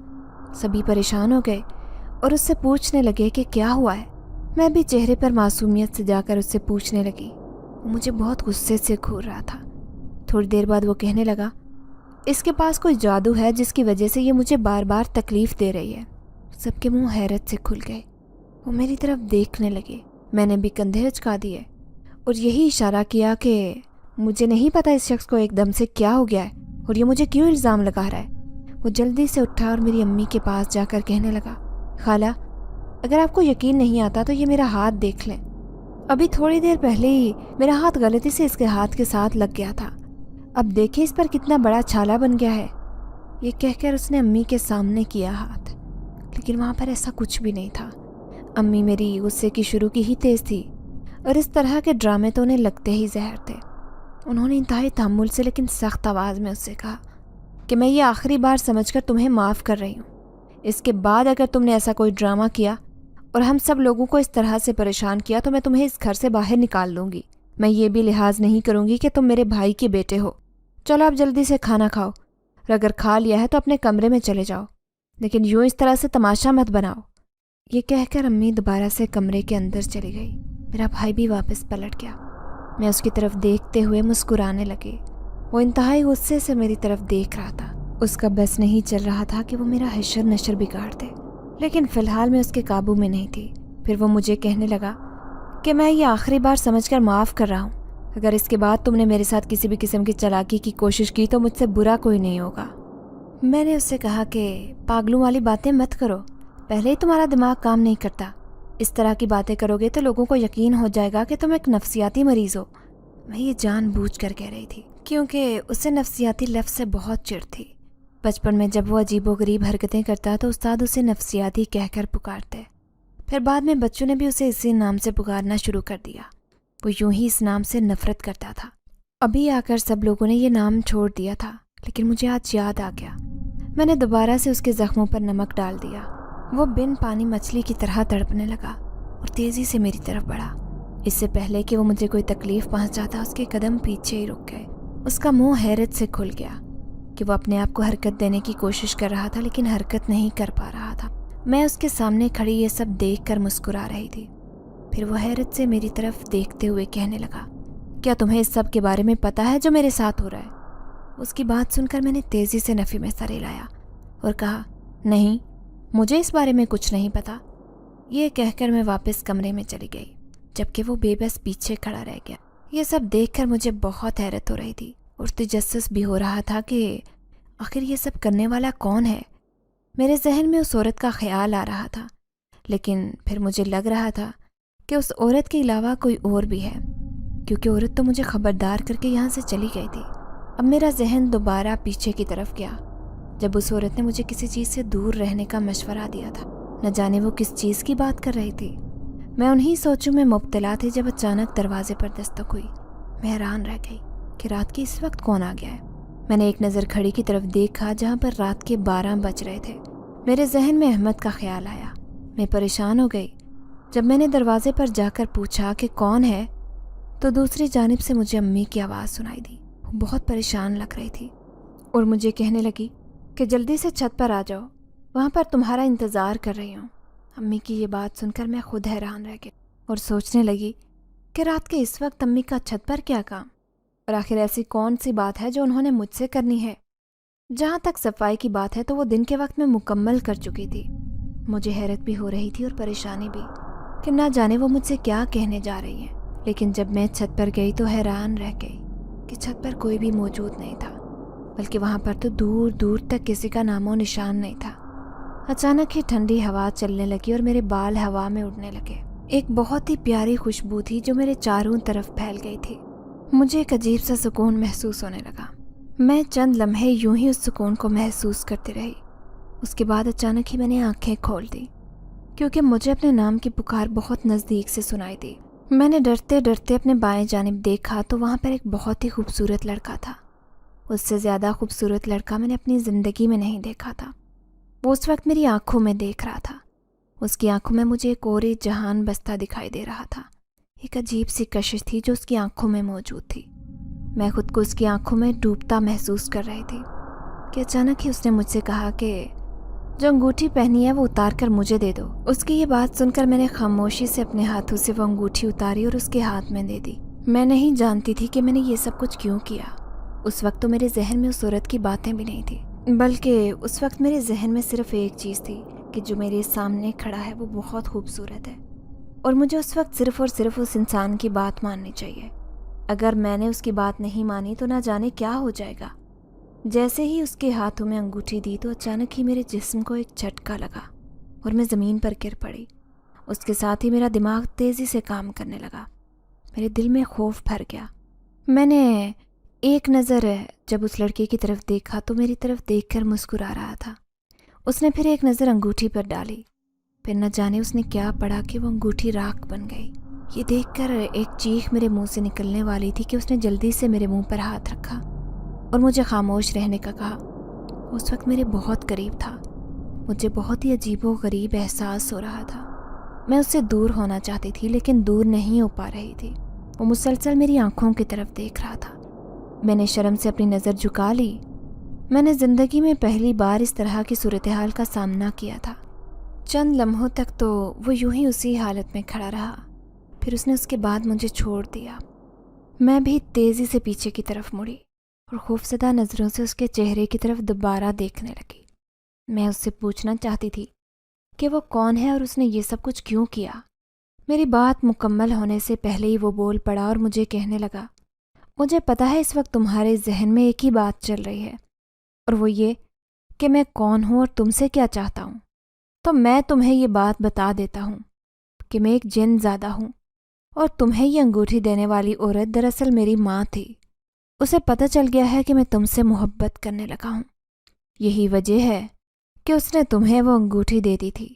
سبھی پریشان ہو گئے اور اس سے پوچھنے لگے کہ کیا ہوا ہے۔ میں بھی چہرے پر معصومیت سے جا کر اس سے پوچھنے لگی۔ وہ مجھے بہت غصے سے گھور رہا تھا۔ تھوڑی دیر بعد وہ کہنے لگا، اس کے پاس کوئی جادو ہے جس کی وجہ سے یہ مجھے بار بار تکلیف دے رہی ہے۔ سب کے منہ حیرت سے کھل گئے۔ وہ میری طرف دیکھنے لگے۔ میں نے بھی کندھے اچکا دیے اور یہی اشارہ کیا کہ مجھے نہیں پتا اس شخص کو ایک دم سے کیا ہو گیا ہے اور یہ مجھے کیوں الزام لگا رہا ہے۔ وہ جلدی سے اٹھا اور میری امی کے پاس جا کر کہنے لگا، خالہ، اگر آپ کو یقین نہیں آتا تو یہ میرا ہاتھ دیکھ لیں۔ ابھی تھوڑی دیر پہلے ہی میرا ہاتھ غلطی سے اس کے ہاتھ کے ساتھ لگ گیا تھا، اب دیکھیں اس پر کتنا بڑا چھالا بن گیا ہے۔ یہ کہہ کر اس نے امی کے سامنے کیا ہاتھ، لیکن وہاں پر ایسا کچھ بھی نہیں تھا۔ امی میری غصے کی شروع کی ہی تیز تھی اور اس طرح کے ڈرامے تو انہیں لگتے ہی زہر تھے۔ انہوں نے انتہائی تحمل سے لیکن سخت آواز میں اس سے کہا کہ میں یہ آخری بار سمجھ کر تمہیں معاف کر رہی ہوں۔ اس کے بعد اگر تم نے ایسا کوئی ڈرامہ کیا اور ہم سب لوگوں کو اس طرح سے پریشان کیا تو میں تمہیں اس گھر سے باہر نکال دوں گی۔ میں یہ بھی لحاظ نہیں کروں گی کہ تم میرے بھائی کے بیٹے ہو۔ چلو اب جلدی سے کھانا کھاؤ، اور اگر کھا لیا ہے تو اپنے کمرے میں چلے جاؤ، لیکن یوں اس طرح سے تماشا مت بناؤ۔ یہ کہہ کر امی دوبارہ سے کمرے کے اندر چلی گئی۔ میرا بھائی بھی واپس پلٹ گیا۔ میں اس کی طرف دیکھتے ہوئے مسکرانے لگی۔ وہ انتہائی غصے سے میری طرف دیکھ رہا تھا۔ اس کا بس نہیں چل رہا تھا کہ وہ میرا حشر نشر بگاڑ دے، لیکن فی الحال میں اس کے قابو میں نہیں تھی۔ پھر وہ مجھے کہنے لگا کہ میں یہ آخری بار سمجھ کر معاف کر رہا ہوں۔ اگر اس کے بعد تم نے میرے ساتھ کسی بھی قسم کی چالاکی کی کوشش کی تو مجھ سے برا کوئی نہیں ہوگا۔ میں نے اس سے کہا کہ پاگلوں والی باتیں مت کرو، پہلے ہی تمہارا دماغ کام نہیں کرتا۔ اس طرح کی باتیں کرو گے تو لوگوں کو یقین ہو جائے گا کہ تم ایک نفسیاتی مریض ہو۔ میں یہ جان بوجھ کر کہہ رہی تھی کیونکہ اسے نفسیاتی لفظ سے بہت چڑ تھی۔ بچپن میں جب وہ عجیب و غریب حرکتیں کرتا تو استاد اسے نفسیاتی کہہ کر پکارتے، پھر بعد میں بچوں نے بھی اسے اسی نام سے پکارنا شروع کر دیا۔ وہ یوں ہی اس نام سے نفرت کرتا تھا۔ ابھی آ کر سب لوگوں نے یہ نام چھوڑ دیا تھا، لیکن مجھے آج یاد آ گیا۔ میں نے دوبارہ سے اس کے زخموں پر نمک ڈال دیا۔ وہ بن پانی مچھلی کی طرح تڑپنے لگا اور تیزی سے میری طرف بڑھا۔ اس سے پہلے کہ وہ مجھے کوئی تکلیف پہنچاتا اس کے قدم پیچھے ہی رک گئے۔ اس کا منہ حیرت سے کھل گیا کہ وہ اپنے آپ کو حرکت دینے کی کوشش کر رہا تھا لیکن حرکت نہیں کر پا رہا تھا۔ میں اس کے سامنے کھڑی یہ سب دیکھ کر مسکرا رہی تھی۔ پھر وہ حیرت سے میری طرف دیکھتے ہوئے کہنے لگا، کیا تمہیں اس سب کے بارے میں پتا ہے جو میرے ساتھ ہو رہا ہے؟ اس کی بات سن کر میں نے تیزی سے نفی میں سر ہلایا اور کہا، نہیں، مجھے اس بارے میں کچھ نہیں پتا۔ یہ کہہ کر میں واپس کمرے میں چلی گئی، جبکہ وہ بے بس پیچھے کھڑا رہ گیا۔ یہ سب دیکھ کر مجھے بہت حیرت ہو رہی تھی اور تجسس بھی ہو رہا تھا کہ آخر یہ سب کرنے والا کون ہے۔ میرے ذہن میں اس عورت کا خیال آ رہا تھا، لیکن پھر مجھے لگ رہا تھا کہ اس عورت کے علاوہ کوئی اور بھی ہے، کیونکہ عورت تو مجھے خبردار کر کے یہاں سے چلی گئی تھی۔ اب میرا ذہن دوبارہ پیچھے کی طرف گیا جب اس عورت نے مجھے کسی چیز سے دور رہنے کا مشورہ دیا تھا۔ نہ جانے وہ کس چیز کی بات کر رہی تھی۔ میں انہی سوچوں میں مبتلا تھی جب اچانک دروازے پر دستک ہوئی۔ میں حیران رہ گئی کہ رات کے اس وقت کون آ گیا ہے۔ میں نے ایک نظر گھڑی کی طرف دیکھا جہاں پر رات کے 12 بج رہے تھے۔ میرے ذہن میں احمد کا خیال آیا۔ میں پریشان ہو گئی۔ جب میں نے دروازے پر جا کر پوچھا کہ کون ہے تو دوسری جانب سے مجھے امی کی آواز سنائی دی۔ وہ بہت پریشان لگ رہی تھی اور مجھے کہنے لگی کہ جلدی سے چھت پر آ جاؤ، وہاں پر تمہارا انتظار کر رہی ہوں۔ امی کی یہ بات سن کر میں خود حیران رہ گئی اور سوچنے لگی کہ رات کے اس وقت امی کا چھت پر کیا کام، اور آخر ایسی کون سی بات ہے جو انہوں نے مجھ سے کرنی ہے۔ جہاں تک صفائی کی بات ہے تو وہ دن کے وقت میں مکمل کر چکی تھی۔ مجھے حیرت بھی ہو رہی تھی اور پریشانی بھی کہ نہ جانے وہ مجھ سے کیا کہنے جا رہی ہیں۔ لیکن جب میں چھت پر گئی تو حیران رہ گئی کہ چھت پر کوئی بھی موجود نہیں تھا، بلکہ وہاں پر تو دور دور تک کسی کا نام و نشان نہیں تھا۔ اچانک ہی ٹھنڈی ہوا چلنے لگی اور میرے بال ہوا میں اڑنے لگے۔ ایک بہت ہی پیاری خوشبو تھی جو میرے چاروں طرف پھیل گئی تھی۔ مجھے ایک عجیب سا سکون محسوس ہونے لگا۔ میں چند لمحے یوں ہی اس سکون کو محسوس کرتی رہی۔ اس کے بعد اچانک ہی میں نے آنکھیں کھول دی کیونکہ مجھے اپنے نام کی پکار بہت نزدیک سے سنائی دی۔ میں نے ڈرتے ڈرتے اپنے بائیں جانب دیکھا تو وہاں پر ایک بہت ہی خوبصورت لڑکا تھا۔ اس سے زیادہ خوبصورت لڑکا میں نے اپنی زندگی میں نہیں دیکھا تھا۔ وہ اس وقت میری آنکھوں میں دیکھ رہا تھا۔ اس کی آنکھوں میں مجھے ایک اور جہان بستہ دکھائی دے رہا تھا۔ ایک عجیب سی کشش تھی جو اس کی آنکھوں میں موجود تھی۔ میں خود کو اس کی آنکھوں میں ڈوبتا محسوس کر رہی تھی کہ اچانک ہی اس نے مجھ سے کہا کہ جو انگوٹھی پہنی ہے وہ اتار کر مجھے دے دو۔ اس کی یہ بات سن کر میں نے خاموشی سے اپنے ہاتھوں سے وہ انگوٹھی اتاری اور اس کے ہاتھ میں دے دی۔ میں نہیں جانتی تھی کہ میں نے یہ سب کچھ کیوں کیا۔ اس وقت تو میرے ذہن میں اس عورت کی باتیں بھی نہیں تھی، بلکہ اس وقت میرے ذہن میں صرف ایک چیز تھی کہ جو میرے سامنے کھڑا ہے وہ بہت خوبصورت ہے اور مجھے اس وقت صرف اور صرف اس انسان کی بات ماننی چاہیے۔ اگر میں نے اس کی بات نہیں مانی تو نہ جانے کیا ہو جائے گا۔ جیسے ہی اس کے ہاتھوں میں انگوٹھی دی تو اچانک ہی میرے جسم کو ایک جھٹکا لگا اور میں زمین پر گر پڑی۔ اس کے ساتھ ہی میرا دماغ تیزی سے کام کرنے لگا۔ میرے دل میں خوف بھر گیا۔ میں نے ایک نظر جب اس لڑکے کی طرف دیکھا تو میری طرف دیکھ کر مسکرا رہا تھا۔ اس نے پھر ایک نظر انگوٹھی پر ڈالی، پھر نہ جانے اس نے کیا پڑھا کہ وہ انگوٹھی راکھ بن گئی۔ یہ دیکھ کر ایک چیخ میرے منہ سے نکلنے والی تھی کہ اس نے جلدی سے میرے منہ پر ہاتھ رکھا اور مجھے خاموش رہنے کا کہا۔ اس وقت میرے بہت قریب تھا۔ مجھے بہت ہی عجیب و غریب احساس ہو رہا تھا۔ میں اس سے دور ہونا چاہتی تھی لیکن دور نہیں ہو پا رہی تھی۔ وہ مسلسل میری آنکھوں کی طرف دیکھ رہا تھا۔ میں نے شرم سے اپنی نظر جھکا لی۔ میں نے زندگی میں پہلی بار اس طرح کی صورتحال کا سامنا کیا تھا۔ چند لمحوں تک تو وہ یوں ہی اسی حالت میں کھڑا رہا، پھر اس نے اس کے بعد مجھے چھوڑ دیا۔ میں بھی تیزی سے پیچھے کی طرف مڑی اور خوفزدہ نظروں سے اس کے چہرے کی طرف دوبارہ دیکھنے لگی۔ میں اس سے پوچھنا چاہتی تھی کہ وہ کون ہے اور اس نے یہ سب کچھ کیوں کیا۔ میری بات مکمل ہونے سے پہلے ہی وہ بول پڑا اور مجھے کہنے لگا، مجھے پتا ہے اس وقت تمہارے ذہن میں ایک ہی بات چل رہی ہے اور وہ یہ کہ میں کون ہوں اور تم سے کیا چاہتا ہوں۔ تو میں تمہیں یہ بات بتا دیتا ہوں کہ میں ایک جن زادہ ہوں اور تمہیں یہ انگوٹھی دینے والی عورت دراصل میری ماں تھی۔ اسے پتہ چل گیا ہے کہ میں تم سے محبت کرنے لگا ہوں۔ یہی وجہ ہے کہ اس نے تمہیں وہ انگوٹھی دے دی تھی،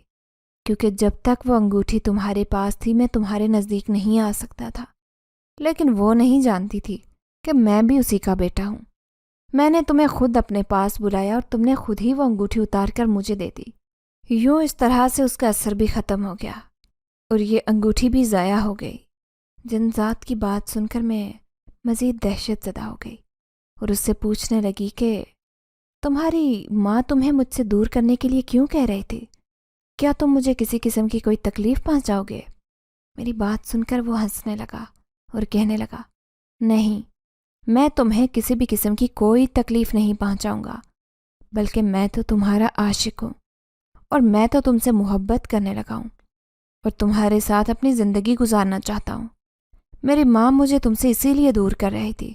کیونکہ جب تک وہ انگوٹھی تمہارے پاس تھی میں تمہارے نزدیک نہیں آ سکتا تھا۔ لیکن وہ نہیں جانتی تھی کہ میں بھی اسی کا بیٹا ہوں۔ میں نے تمہیں خود اپنے پاس بلایا اور تم نے خود ہی وہ انگوٹھی اتار کر مجھے دے دی۔ یوں اس طرح سے اس کا اثر بھی ختم ہو گیا اور یہ انگوٹھی بھی ضائع ہو گئی۔ جن ذات کی بات سن کر میں مزید دہشت زدہ ہو گئی اور اس سے پوچھنے لگی کہ تمہاری ماں تمہیں مجھ سے دور کرنے کے لیے کیوں کہہ رہی تھی؟ کیا تم مجھے کسی قسم کی کوئی تکلیف پہنچاؤ گے؟ میری بات سن کر وہ ہنسنے لگا اور کہنے لگا، نہیں، میں تمہیں کسی بھی قسم کی کوئی تکلیف نہیں پہنچاؤں گا، بلکہ میں تو تمہارا عاشق ہوں اور میں تو تم سے محبت کرنے لگا ہوں اور تمہارے ساتھ اپنی زندگی گزارنا چاہتا ہوں۔ میری ماں مجھے تم سے اسی لیے دور کر رہی تھی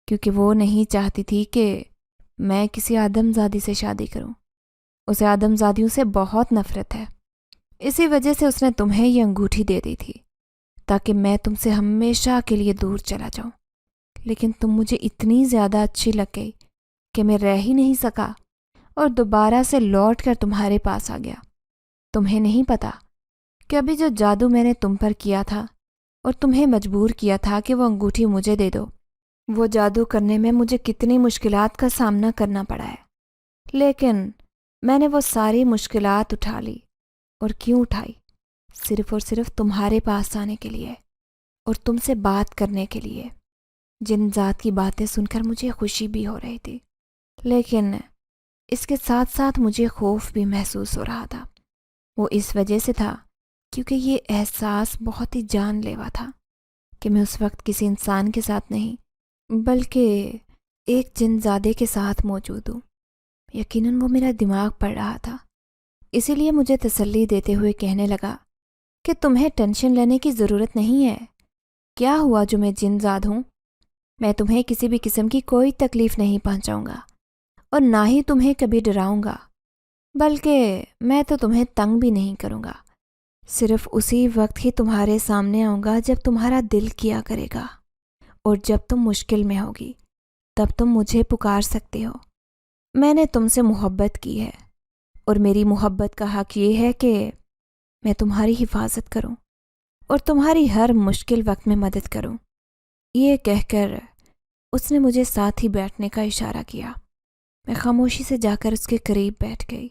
کیونکہ وہ نہیں چاہتی تھی کہ میں کسی آدم زادی سے شادی کروں۔ اسے آدم زادیوں سے بہت نفرت ہے، اسی وجہ سے اس نے تمہیں یہ انگوٹھی دے دی تھی تاکہ میں تم سے ہمیشہ کے لیے دور چلا جاؤں۔ لیکن تم مجھے اتنی زیادہ اچھی لگ گئی کہ میں رہ ہی نہیں سکا اور دوبارہ سے لوٹ کر تمہارے پاس آ گیا۔ تمہیں نہیں پتا کہ ابھی جو جادو میں نے تم پر کیا تھا اور تمہیں مجبور کیا تھا کہ وہ انگوٹھی مجھے دے دو، وہ جادو کرنے میں مجھے کتنی مشکلات کا سامنا کرنا پڑا ہے، لیکن میں نے وہ ساری مشکلات اٹھا لی۔ اور کیوں اٹھائی؟ صرف اور صرف تمہارے پاس آنے کے لیے اور تم سے بات کرنے کے لیے۔ جن ذات کی باتیں سن کر مجھے خوشی بھی ہو رہی تھی، لیکن اس کے ساتھ ساتھ مجھے خوف بھی محسوس ہو رہا تھا۔ وہ اس وجہ سے تھا کیونکہ یہ احساس بہت ہی جان لیوا تھا کہ میں اس وقت کسی انسان کے ساتھ نہیں بلکہ ایک جن زادے کے ساتھ موجود ہوں۔ یقیناً وہ میرا دماغ پڑھ رہا تھا، اسی لیے مجھے تسلی دیتے ہوئے کہنے لگا کہ تمہیں ٹینشن لینے کی ضرورت نہیں ہے۔ کیا ہوا جو میں جن زاد ہوں؟ میں تمہیں کسی بھی قسم کی کوئی تکلیف نہیں پہنچاؤں گا اور نہ ہی تمہیں کبھی ڈراؤں گا، بلکہ میں تو تمہیں تنگ بھی نہیں کروں گا۔ صرف اسی وقت ہی تمہارے سامنے آؤں گا جب تمہارا دل کیا کرے گا، اور جب تم مشکل میں ہوگی تب تم مجھے پکار سکتے ہو۔ میں نے تم سے محبت کی ہے اور میری محبت کا حق یہ ہے کہ میں تمہاری حفاظت کروں اور تمہاری ہر مشکل وقت میں مدد کروں۔ یہ کہہ کر اس نے مجھے ساتھ ہی بیٹھنے کا اشارہ کیا۔ میں خاموشی سے جا کر اس کے قریب بیٹھ گئی۔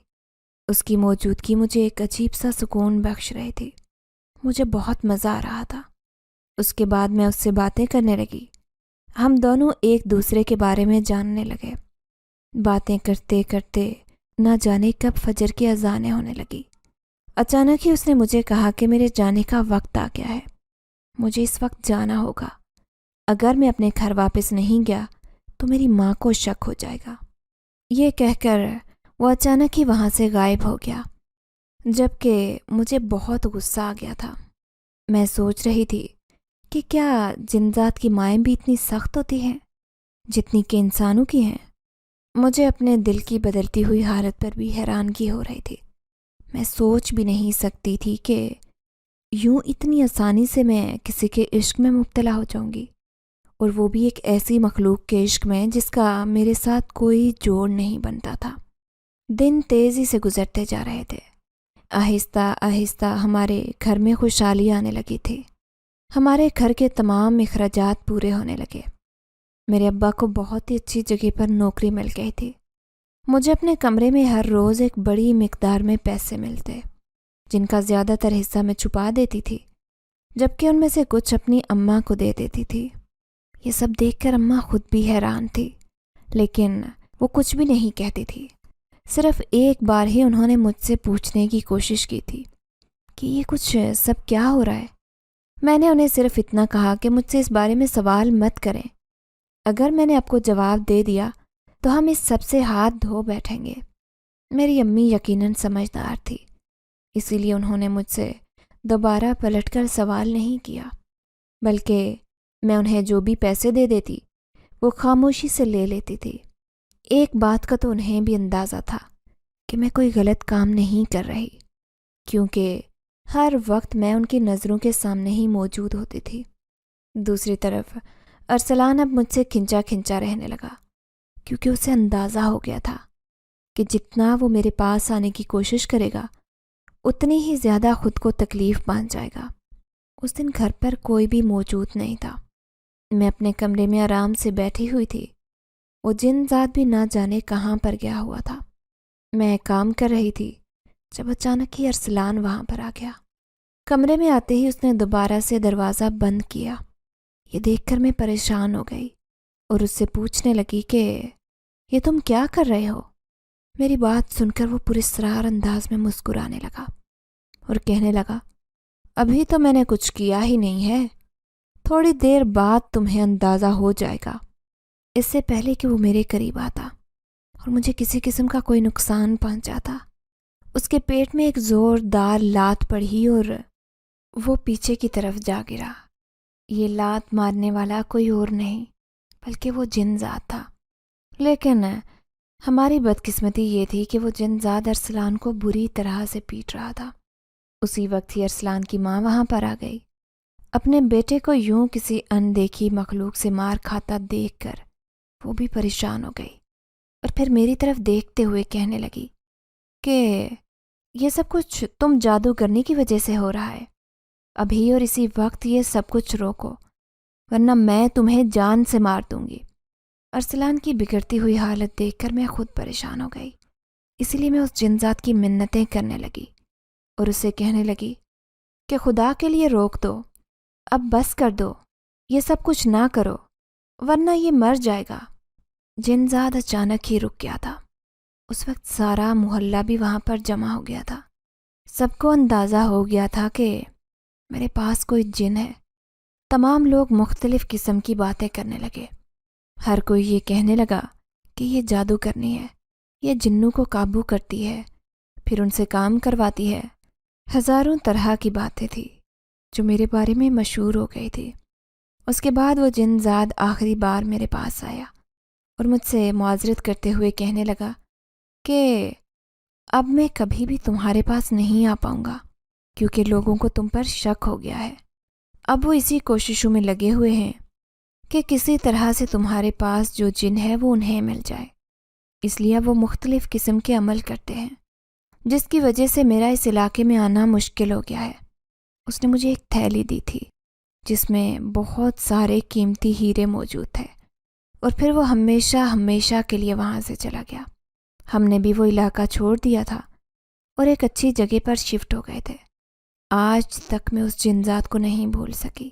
اس کی موجودگی مجھے ایک عجیب سا سکون بخش رہی تھی۔ مجھے بہت مزہ آ رہا تھا۔ اس کے بعد میں اس سے باتیں کرنے لگی۔ ہم دونوں ایک دوسرے کے بارے میں جاننے لگے۔ باتیں کرتے کرتے نہ جانے کب فجر کی اذانیں ہونے لگی۔ اچانک ہی اس نے مجھے کہا کہ میرے جانے کا وقت آ گیا ہے، مجھے اس وقت جانا ہوگا۔ اگر میں اپنے گھر واپس نہیں گیا تو میری ماں کو شک ہو جائے گا۔ یہ کہہ کر وہ اچانک ہی وہاں سے غائب ہو گیا، جبکہ مجھے بہت غصہ آ گیا تھا۔ میں سوچ رہی تھی کہ کیا جن ذات کی مائیں بھی اتنی سخت ہوتی ہیں جتنی کہ انسانوں کی ہیں؟ مجھے اپنے دل کی بدلتی ہوئی حالت پر بھی حیرانگی ہو رہی تھی۔ میں سوچ بھی نہیں سکتی تھی کہ یوں اتنی آسانی سے میں کسی کے عشق میں مبتلا ہو جاؤں گی، اور وہ بھی ایک ایسی مخلوق کے عشق میں جس کا میرے ساتھ کوئی جوڑ نہیں بنتا تھا۔ دن تیزی سے گزرتے جا رہے تھے۔ آہستہ آہستہ ہمارے گھر میں خوشحالی آنے لگی تھی۔ ہمارے گھر کے تمام اخراجات پورے ہونے لگے۔ میرے ابا کو بہت ہی اچھی جگہ پر نوکری مل گئی تھی۔ مجھے اپنے کمرے میں ہر روز ایک بڑی مقدار میں پیسے ملتے، جن کا زیادہ تر حصہ میں چھپا دیتی تھی، جبکہ ان میں سے کچھ اپنی اماں کو دے دیتی تھی۔ یہ سب دیکھ کر اماں خود بھی حیران تھی، لیکن وہ کچھ بھی نہیں کہتی تھی۔ صرف ایک بار ہی انہوں نے مجھ سے پوچھنے کی کوشش کی تھی کہ یہ کچھ سب کیا ہو رہا ہے۔ میں نے انہیں صرف اتنا کہا کہ مجھ سے اس بارے میں سوال مت کریں۔ اگر میں نے آپ کو جواب دے دیا تو ہم اس سب سے ہاتھ دھو بیٹھیں گے۔ میری امی یقیناً سمجھدار تھی، اسی لیے انہوں نے مجھ سے دوبارہ پلٹ کر سوال نہیں کیا، بلکہ میں انہیں جو بھی پیسے دے دیتی وہ خاموشی سے لے لیتی تھی۔ ایک بات کا تو انہیں بھی اندازہ تھا کہ میں کوئی غلط کام نہیں کر رہی، کیونکہ ہر وقت میں ان کی نظروں کے سامنے ہی موجود ہوتی تھی۔ دوسری طرف ارسلان اب مجھ سے کھنچا کھنچا رہنے لگا، کیونکہ اسے اندازہ ہو گیا تھا کہ جتنا وہ میرے پاس آنے کی کوشش کرے گا اتنی ہی زیادہ خود کو تکلیف باندھ جائے گا۔ اس دن گھر پر کوئی بھی موجود نہیں تھا۔ میں اپنے کمرے میں آرام سے بیٹھی ہوئی تھی۔ وہ جن ذات بھی نہ جانے کہاں پر گیا ہوا تھا۔ میں کام کر رہی تھی جب اچانک ہی ارسلان وہاں پر آ گیا۔ کمرے میں آتے ہی اس نے دوبارہ سے دروازہ بند کیا۔ یہ دیکھ کر میں پریشان ہو گئی اور اس سے پوچھنے لگی کہ یہ تم کیا کر رہے ہو؟ میری بات سن کر وہ پراسرار انداز میں مسکرانے لگا اور کہنے لگا، ابھی تو میں نے کچھ کیا ہی نہیں ہے، تھوڑی دیر بعد تمہیں اندازہ ہو جائے گا۔ اس سے پہلے کہ وہ میرے قریب آتا اور مجھے کسی قسم کا کوئی نقصان پہنچاتا، اس کے پیٹ میں ایک زوردار لات پڑی اور وہ پیچھے کی طرف جا گرا۔ یہ لات مارنے والا کوئی اور نہیں بلکہ وہ جن ذات تھا، لیکن ہماری بدقسمتی یہ تھی کہ وہ جن ذات ارسلان کو بری طرح سے پیٹ رہا تھا۔ اسی وقت ہی ارسلان کی ماں وہاں پر آ گئی اپنے بیٹے کو یوں کسی اندیکھی مخلوق سے مار کھاتا دیکھ کر وہ بھی پریشان ہو گئی اور پھر میری طرف دیکھتے ہوئے کہنے لگی کہ یہ سب کچھ تم جادوگرنی کی وجہ سے ہو رہا ہے۔ ابھی اور اسی وقت یہ سب کچھ روکو، ورنہ میں تمہیں جان سے مار دوں گی۔ ارسلان کی بگڑتی ہوئی حالت دیکھ کر میں خود پریشان ہو گئی، اسی لیے میں اس جن ذات کی منتیں کرنے لگی اور اسے کہنے لگی کہ خدا کے لیے روک دو، اب بس کر دو، یہ سب کچھ نہ کرو ورنہ یہ مر جائے گا۔ جن ذات اچانک ہی رک گیا تھا۔ اس وقت سارا محلہ بھی وہاں پر جمع ہو گیا تھا۔ سب کو اندازہ ہو گیا تھا کہ میرے پاس کوئی جن ہے۔ تمام لوگ مختلف قسم کی باتیں کرنے لگے۔ ہر کوئی یہ کہنے لگا کہ یہ جادو کرنی ہے، یہ جنوں کو قابو کرتی ہے، پھر ان سے کام کرواتی ہے۔ ہزاروں طرح کی باتیں تھیں جو میرے بارے میں مشہور ہو گئی تھی۔ اس کے بعد وہ جن زاد آخری بار میرے پاس آیا اور مجھ سے معذرت کرتے ہوئے کہنے لگا کہ اب میں کبھی بھی تمہارے پاس نہیں آ پاؤں گا، کیونکہ لوگوں کو تم پر شک ہو گیا ہے۔ اب وہ اسی کوششوں میں لگے ہوئے ہیں کہ کسی طرح سے تمہارے پاس جو جن ہے وہ انہیں مل جائے، اس لیے وہ مختلف قسم کے عمل کرتے ہیں، جس کی وجہ سے میرا اس علاقے میں آنا مشکل ہو گیا ہے۔ اس نے مجھے ایک تھیلی دی تھی جس میں بہت سارے قیمتی ہیرے موجود تھے، اور پھر وہ ہمیشہ کے لیے وہاں سے چلا گیا۔ ہم نے بھی وہ علاقہ چھوڑ دیا تھا اور ایک اچھی جگہ پر شفٹ ہو گئے تھے۔ آج تک میں اس جن ذات کو نہیں بھول سکی۔